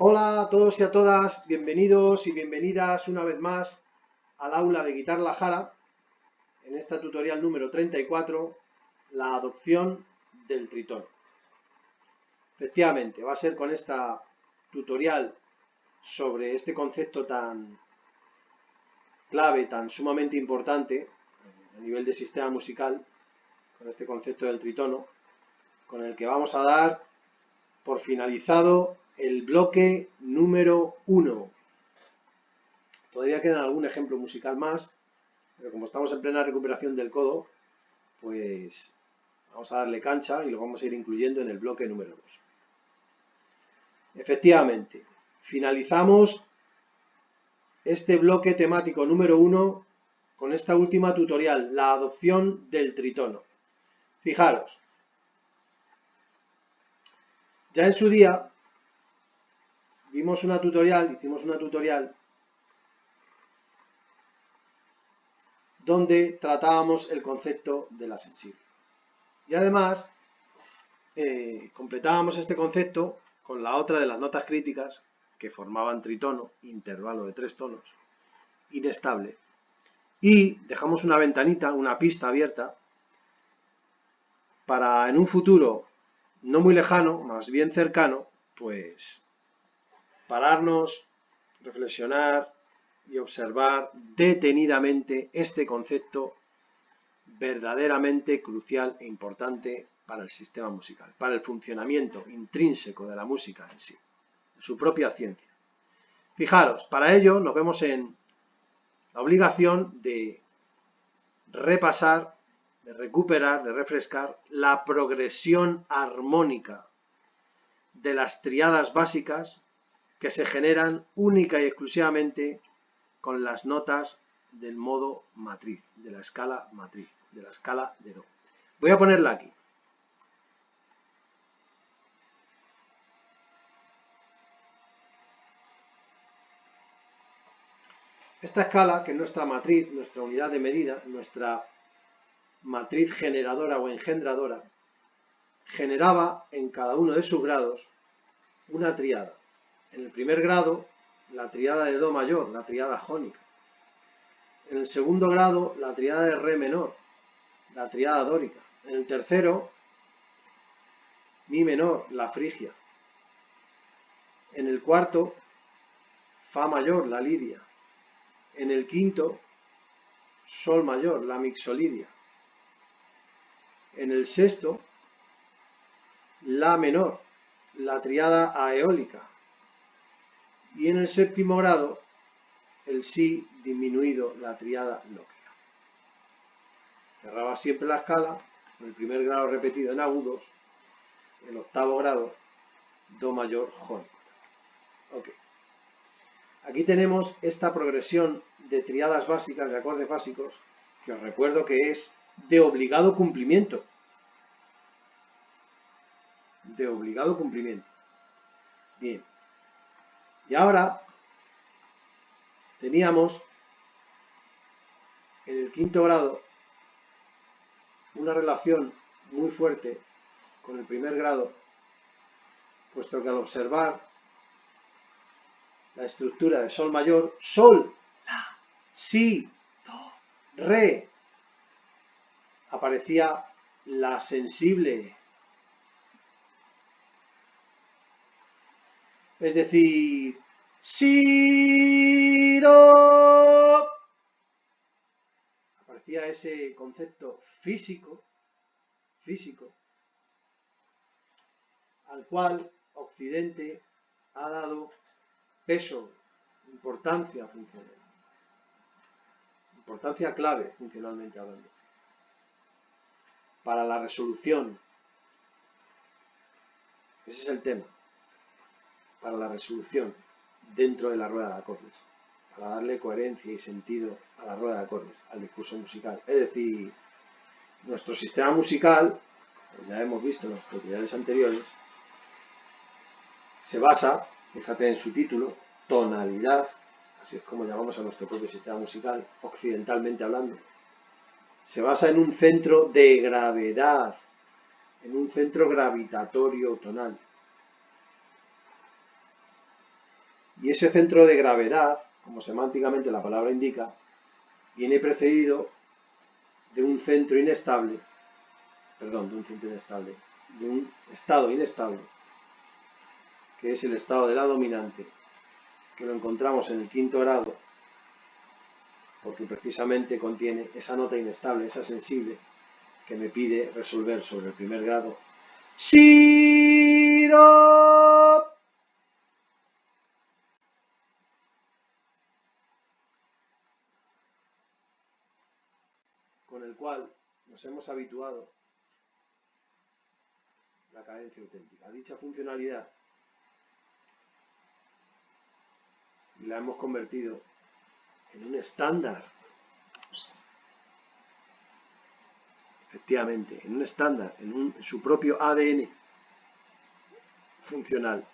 Hola a todos y a todas, bienvenidos y bienvenidas una vez más al aula de Guitar La Jara, en esta tutorial número 34, la adopción del tritono. Efectivamente, va a ser con esta tutorial sobre este concepto tan clave, tan sumamente importante a nivel de sistema musical, con este concepto del tritono, con el que vamos a dar por finalizado el bloque número 1. Todavía quedan algún ejemplo musical más, pero como estamos en plena recuperación del codo, pues vamos a darle cancha y lo vamos a ir incluyendo en el bloque número 2. Efectivamente, finalizamos este bloque temático número 1 con esta última tutorial, la adopción del tritono. Fijaros, ya en su día hicimos una tutorial donde tratábamos el concepto de la sensible. Y además completábamos este concepto con la otra de las notas críticas que formaban tritono, intervalo de 3 tonos, inestable. Y dejamos una ventanita, una pista abierta, para en un futuro no muy lejano, más bien cercano, pues pararnos, reflexionar y observar detenidamente este concepto verdaderamente crucial e importante para el sistema musical, para el funcionamiento intrínseco de la música en sí, su propia ciencia. Fijaros, para ello nos vemos en la obligación de repasar, de recuperar, de refrescar la progresión armónica de las tríadas básicas que se generan única y exclusivamente con las notas del modo matriz, de la escala matriz, de la escala de do. Voy a ponerla aquí. Esta escala, que es nuestra matriz, nuestra unidad de medida, nuestra matriz generadora o engendradora, generaba en cada uno de sus grados una tríada. En el primer grado, la tríada de do mayor, la tríada jónica. En el segundo grado, la tríada de re menor, la tríada dórica. En el tercero, mi menor, la frigia. En el cuarto, fa mayor, la lidia. En el quinto, sol mayor, la mixolidia. En el sexto, la menor, la tríada aeólica. Y en el séptimo grado, el si disminuido, la tríada lóquica. Cerraba siempre la escala, en el primer grado repetido en agudos, en el octavo grado, do mayor jónico. Ok. Aquí tenemos esta progresión de tríadas básicas, de acordes básicos, que os recuerdo que es de obligado cumplimiento. De obligado cumplimiento. Bien. Y ahora teníamos en el quinto grado una relación muy fuerte con el primer grado, puesto que al observar la estructura de sol mayor, sol, la, si, do, re, aparecía la sensible. Es decir, si, do. Aparecía ese concepto físico, al cual Occidente ha dado peso, importancia funcional, importancia clave funcionalmente hablando, para la resolución. Ese es el tema, para la resolución dentro de la rueda de acordes, para darle coherencia y sentido a la rueda de acordes, al discurso musical. Es decir, nuestro sistema musical, como ya hemos visto en los tutoriales anteriores, se basa, fíjate en su título, tonalidad, así es como llamamos a nuestro propio sistema musical, occidentalmente hablando. Se basa en un centro de gravedad, en un centro gravitatorio tonal. Y ese centro de gravedad, como semánticamente la palabra indica, viene precedido de un centro inestable, perdón, de un estado inestable, que es el estado de la dominante, que lo encontramos en el quinto grado, porque precisamente contiene esa nota inestable, esa sensible, que me pide resolver sobre el primer grado. Si, do. Con el cual nos hemos habituado la cadencia auténtica. Dicha funcionalidad y la hemos convertido en un estándar. Efectivamente, en un estándar, en su propio ADN funcional.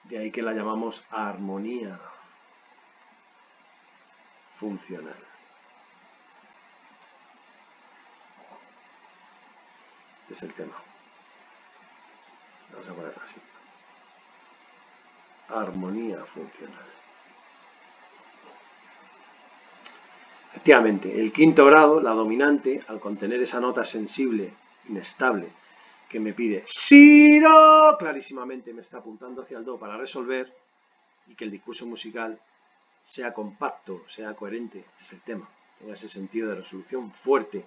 De ahí que la llamamos armonía funcional. Este es el tema. Vamos a ponerlo así. Armonía funcional. Efectivamente, el quinto grado, la dominante, al contener esa nota sensible, inestable, que me pide si, do, clarísimamente me está apuntando hacia el do para resolver y que el discurso musical sea compacto, sea coherente. Este es el tema, tenga ese sentido de resolución fuerte.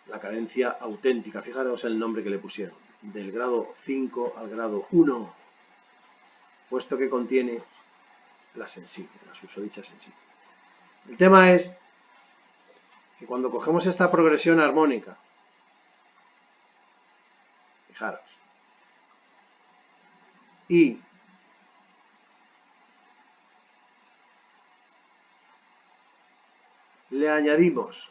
La cadencia auténtica, fijaros el nombre que le pusieron, del grado 5 al grado 1, puesto que contiene la sensible, la susodicha sensible. El tema es que cuando cogemos esta progresión armónica, fijaros, y le añadimos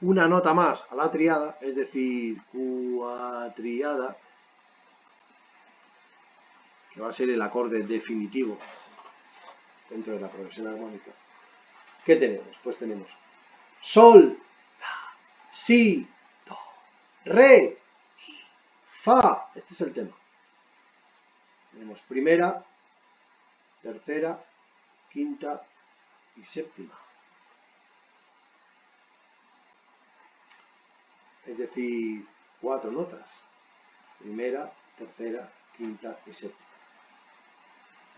una nota más a la triada, es decir, cuatriada, que va a ser el acorde definitivo dentro de la progresión armónica. ¿Qué tenemos? Pues tenemos sol, la, si, do, re, mi, fa. Este es el tema. Tenemos primera, tercera, quinta y séptima. Es decir, 4 notas. Primera, tercera, quinta y séptima.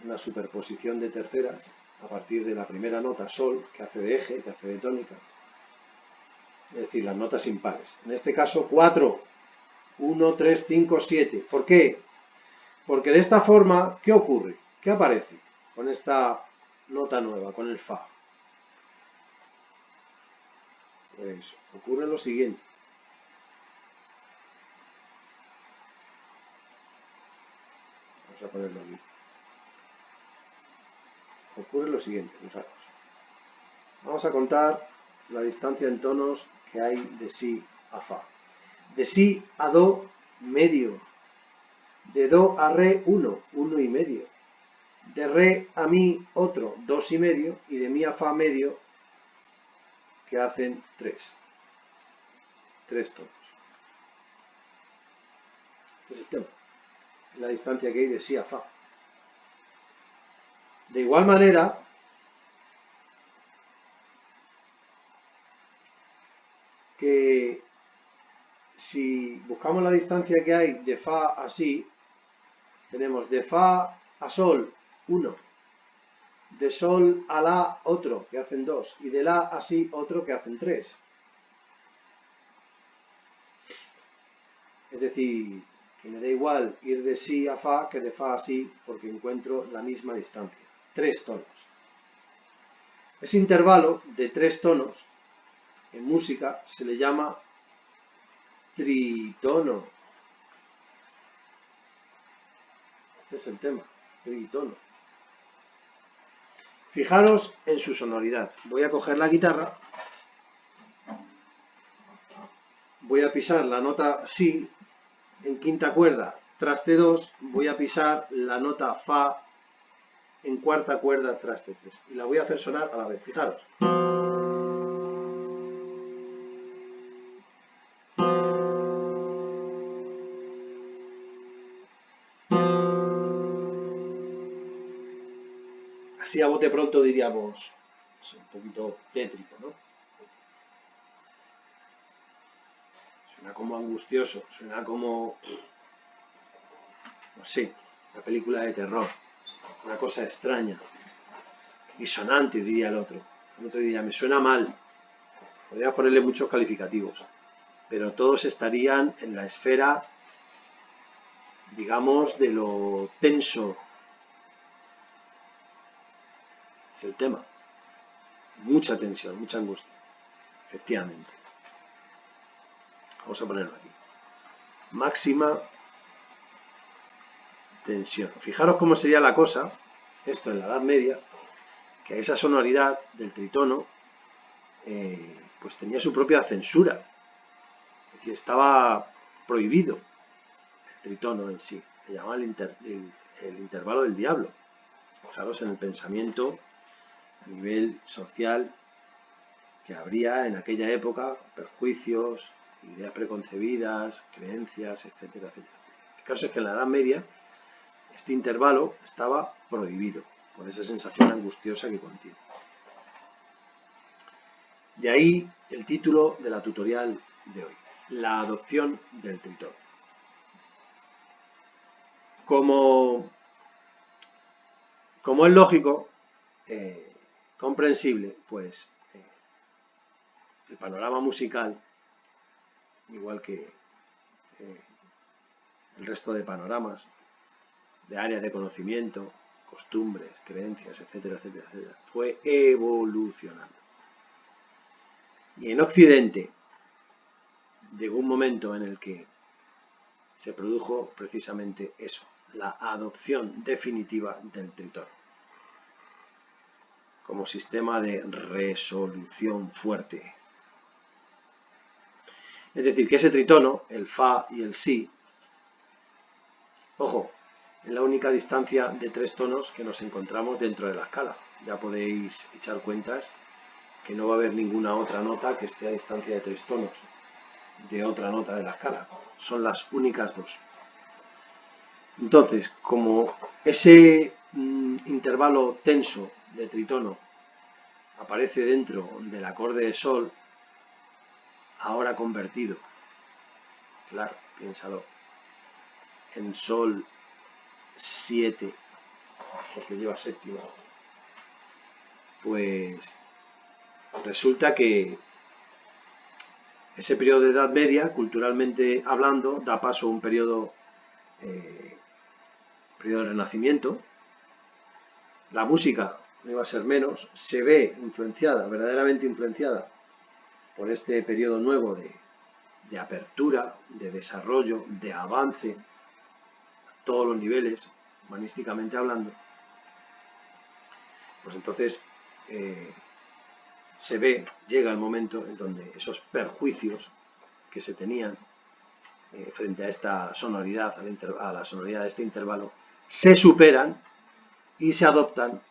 Una superposición de terceras a partir de la primera nota sol, que hace de eje, que hace de tónica. Es decir, las notas impares. En este caso, 4. 1, 3, 5, 7. ¿Por qué? Porque de esta forma, ¿qué ocurre? ¿Qué aparece con esta nota nueva, con el fa? Pues ocurre lo siguiente. Vamos a ponerlo aquí. Ocurre lo siguiente, fijaros. Vamos a contar la distancia en tonos que hay de si a fa. De si a do, medio. De do a re, 1, 1 y medio. De re a mi, otro, 2 y medio. Y de mi a fa, medio, que hacen 3. 3 tonos. Este es el tema. La distancia que hay de si a fa. De igual manera, que si buscamos la distancia que hay de fa a si, tenemos de fa a sol, 1. De sol a la, otro, que hacen 2. Y de la a si, otro, que hacen 3. Es decir, que me da igual ir de si a fa que de fa a si, porque encuentro la misma distancia. 3 tonos. Ese intervalo de 3 tonos, en música, se le llama tritono. Este es el tema, tritono. Fijaros en su sonoridad. Voy a coger la guitarra, voy a pisar la nota si en quinta cuerda, traste 2, voy a pisar la nota fa en cuarta cuerda, traste 3. Y la voy a hacer sonar a la vez. Fijaros. así a bote pronto diríamos, es un poquito tétrico, ¿no? Suena como angustioso, suena como, no sé, una película de terror, una cosa extraña, disonante, diría el otro. El otro diría, me suena mal. Podría ponerle muchos calificativos, pero todos estarían en la esfera, digamos, de lo tenso. Es el tema. Mucha tensión, mucha angustia. Efectivamente. Vamos a ponerlo aquí. Máxima tensión. Fijaros cómo sería la cosa, esto en la Edad Media, que esa sonoridad del tritono pues tenía su propia censura. Es decir, estaba prohibido el tritono en sí. Se llamaba el intervalo del diablo. Fijaros en el pensamiento a nivel social que habría en aquella época, perjuicios, ideas preconcebidas, creencias, etcétera, etcétera. El caso es que en la Edad Media este intervalo estaba prohibido, por esa sensación angustiosa que contiene. De ahí el título de la tutorial de hoy, la adopción del tritono. Como es lógico, comprensible, pues el panorama musical, igual que el resto de panoramas, de áreas de conocimiento, costumbres, creencias, etcétera, etcétera, etcétera, fue evolucionando. Y en Occidente llegó un momento en el que se produjo precisamente eso, la adopción definitiva del tritono como sistema de resolución fuerte. Es decir, que ese tritono, el fa y el si, ojo, es la única distancia de 3 tonos que nos encontramos dentro de la escala. Ya podéis echar cuentas que no va a haber ninguna otra nota que esté a distancia de 3 tonos de otra nota de la escala. Son las únicas 2. Entonces, como ese intervalo tenso de tritono aparece dentro del acorde de sol, ahora convertido, claro, piénsalo, en sol 7, porque lleva séptima, pues resulta que ese periodo de Edad Media, culturalmente hablando, da paso a un periodo del Renacimiento. La música no iba a ser menos, se ve influenciada, verdaderamente influenciada, por este periodo nuevo de apertura, de desarrollo, de avance, a todos los niveles, humanísticamente hablando. Pues entonces se ve, llega el momento en donde esos perjuicios que se tenían frente a esta sonoridad, a la sonoridad de este intervalo, se superan y se adoptan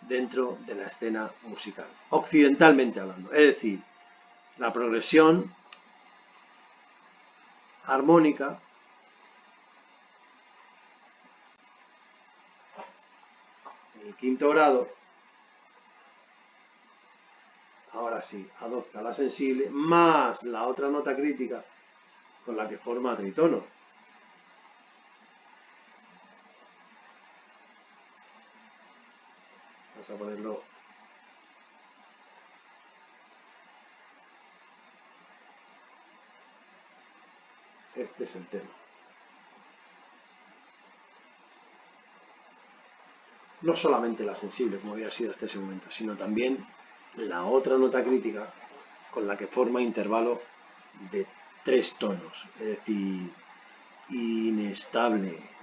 dentro de la escena musical, occidentalmente hablando. Es decir, la progresión armónica en el quinto grado, ahora sí, adopta la sensible más la otra nota crítica con la que forma tritono. Vamos a ponerlo este es el tema. No solamente la sensible, como había sido hasta ese momento, sino también la otra nota crítica con la que forma intervalo de 3 tonos, es decir, inestable.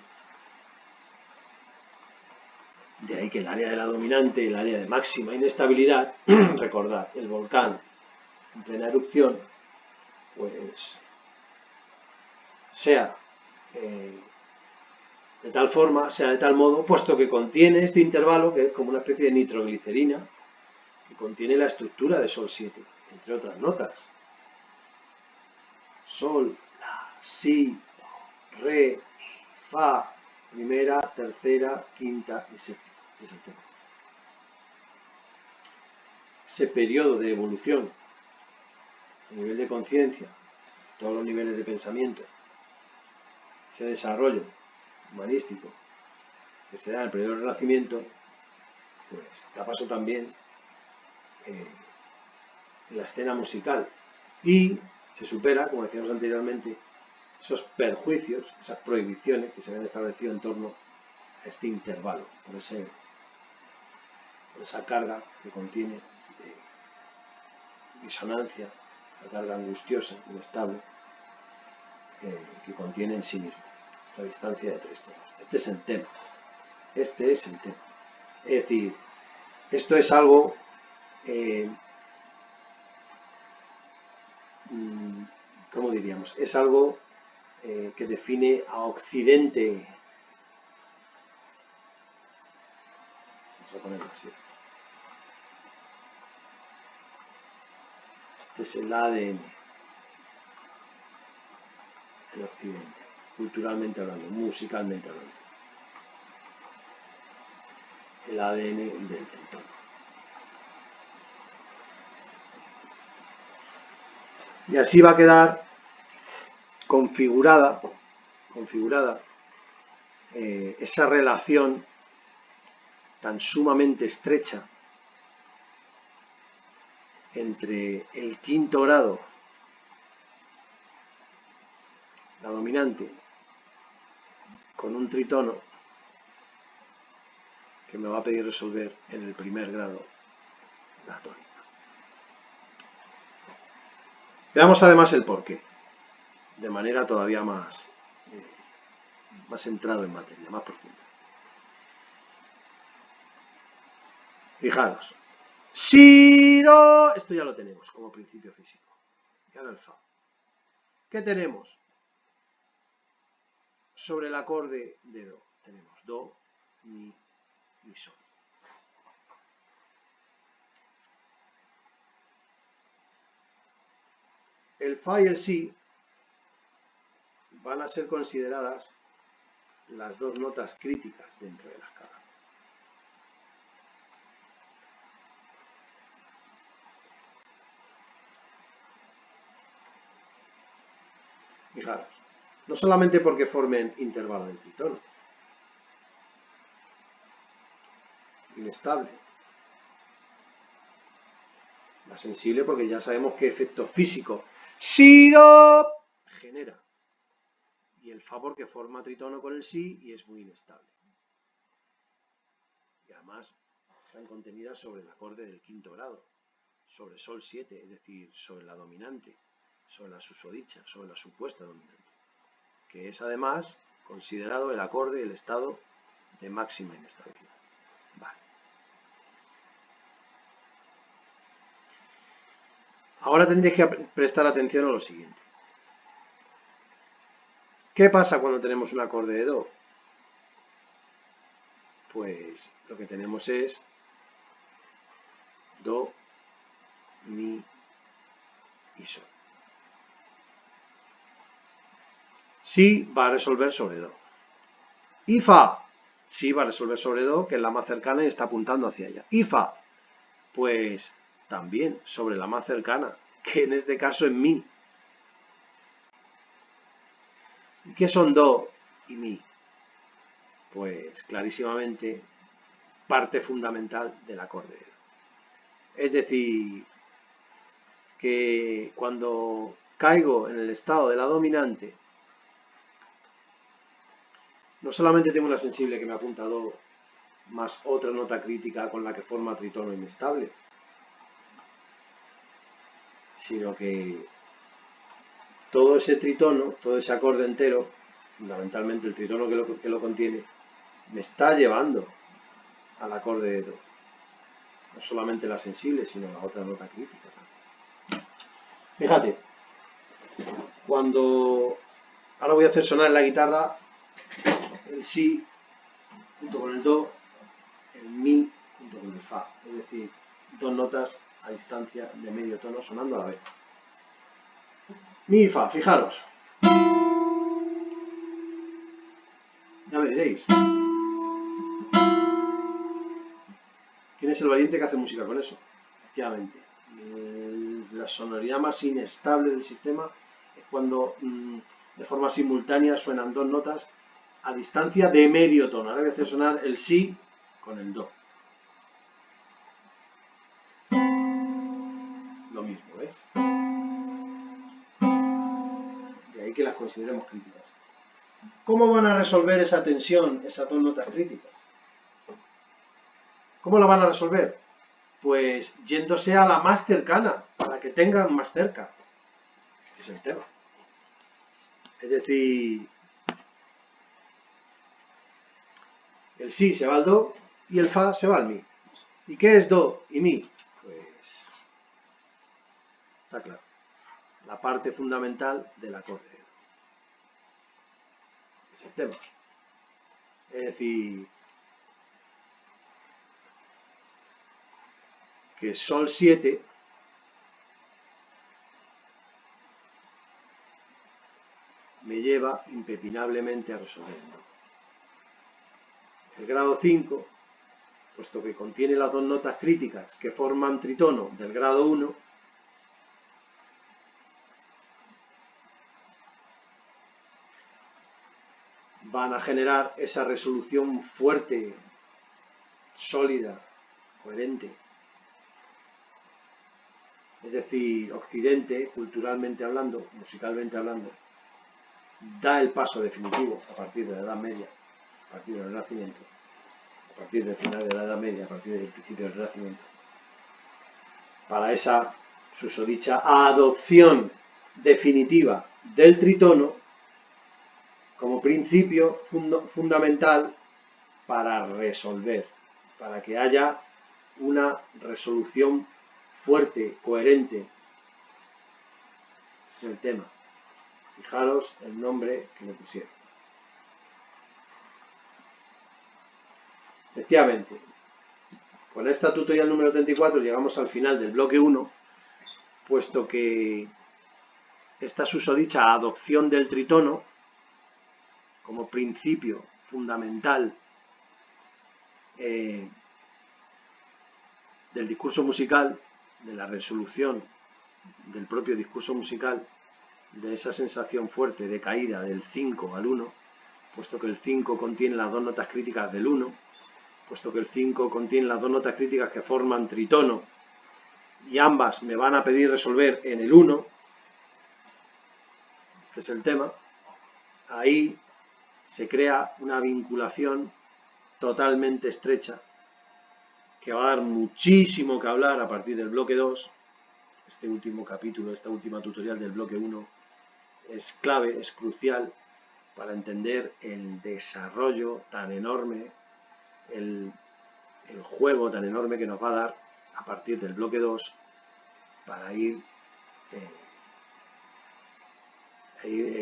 De ahí que el área de la dominante, el área de máxima inestabilidad, recordad, el volcán en plena erupción, pues sea de tal forma, sea de tal modo, puesto que contiene este intervalo, que es como una especie de nitroglicerina, que contiene la estructura de sol 7, entre otras notas. Sol, la, si, re, fa, primera, tercera, quinta y séptima. Es el tema. ese periodo de evolución a nivel de conciencia, todos los niveles de pensamiento, ese desarrollo humanístico que se da en el periodo del Renacimiento, pues da paso también en la escena musical y se supera, como decíamos anteriormente, esos perjuicios, esas prohibiciones que se habían establecido en torno a este intervalo, por esa carga que contiene de disonancia, esa carga angustiosa, inestable, que contiene en sí mismo esta distancia de 3 tonos. Este es el tema. Este es el tema. Es decir, esto es algo ¿cómo diríamos? Es algo que define a Occidente. Vamos a ponerlo así. Este es el ADN del Occidente, culturalmente hablando, musicalmente hablando. El ADN del entorno. Y así va a quedar configurada esa relación tan sumamente estrecha entre el quinto grado, la dominante, con un tritono que me va a pedir resolver en el primer grado, la tónica. Veamos además el porqué, de manera todavía más centrado en materia, más profunda. Fijaros, si, do, esto ya lo tenemos como principio físico. Y ahora el fa. ¿Qué tenemos sobre el acorde de do? Tenemos do, mi y sol. El fa y el si van a ser consideradas las dos notas críticas dentro de la escala. Fijaros, no solamente porque formen intervalo de tritono, inestable, la sensible porque ya sabemos qué efecto físico si do genera, y el fa porque forma tritono con el si y es muy inestable. Y además están contenidas sobre el acorde del quinto grado, sobre sol 7, es decir, sobre la dominante, sobre la susodicha, sobre la supuesta dominante, que es además considerado el acorde y el estado de máxima inestabilidad. Vale. Ahora tendréis que prestar atención a lo siguiente. ¿Qué pasa cuando tenemos un acorde de do? Pues lo que tenemos es do, mi y sol. Si va a resolver sobre do. Y fa, si va a resolver sobre do, que es la más cercana y está apuntando hacia allá. Y fa, pues también sobre la más cercana, que en este caso es mi. ¿Y qué son do y mi? Pues clarísimamente parte fundamental del acorde de do. Es decir, que cuando caigo en el estado de la dominante, no solamente tengo una sensible que me apunta a do, más otra nota crítica con la que forma tritono inestable, sino que todo ese tritono, todo ese acorde entero, fundamentalmente el tritono que lo contiene, me está llevando al acorde de do. No solamente la sensible, sino la otra nota crítica. Fíjate, cuando ahora voy a hacer sonar en la guitarra el si junto con el do, el mi junto con el fa, es decir, dos notas a distancia de medio tono sonando a la vez. Mi y fa, fijaros. Ya me diréis. ¿Quién es el valiente que hace música con eso? efectivamente. La sonoridad más inestable del sistema es cuando de forma simultánea suenan dos notas a distancia de medio tono. Ahora voy a hacer sonar el si con el do. Lo mismo, ¿ves? De ahí que las consideremos críticas. ¿Cómo van a resolver esa tensión, esas dos notas críticas? ¿Cómo lo van a resolver? Pues yéndose a la más cercana, a la que tengan más cerca. Este es el tema. Es decir, el si se va al do y el fa se va al mi. ¿Y qué es do y mi? Pues está claro. La parte fundamental del acorde de do. Este es el tema. Es decir, que sol 7 me lleva impepinablemente a resolver el do. El grado 5, puesto que contiene las dos notas críticas que forman tritono del grado 1, van a generar esa resolución fuerte, sólida, coherente. Es decir, Occidente, culturalmente hablando, musicalmente hablando, da el paso definitivo a partir de la Edad Media, a partir del Renacimiento, a partir del final de la Edad Media, a partir del principio del Renacimiento, para esa susodicha adopción definitiva del tritono como principio fundamental para resolver, para que haya una resolución fuerte, coherente. Ese es el tema. Fijaros el nombre que le pusieron. Efectivamente, con esta tutorial número 34 llegamos al final del bloque 1, puesto que esta susodicha adopción del tritono como principio fundamental del discurso musical, de la resolución del propio discurso musical, de esa sensación fuerte de caída del 5 al 1, puesto que el 5 contiene las dos notas críticas del 1, puesto que el 5 contiene las dos notas críticas que forman tritono, y ambas me van a pedir resolver en el 1, este es el tema, ahí se crea una vinculación totalmente estrecha que va a dar muchísimo que hablar a partir del bloque 2. Este último capítulo, esta última tutorial del bloque 1 es clave, es crucial para entender el desarrollo tan enorme, el juego tan enorme que nos va a dar a partir del bloque 2 para ir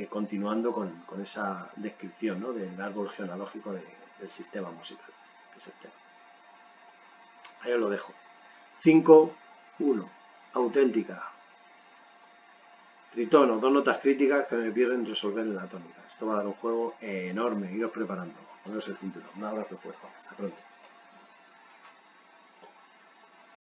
continuando con esa descripción, ¿no?, del árbol genealógico del sistema musical, que es el tema. Ahí os lo dejo. 5, 1. Auténtica. Tritono, dos notas críticas que me pierden resolver en la tónica. Esto va a dar un juego enorme. Iros preparando. Poneros el cinturón. Un abrazo fuerte. Hasta pronto.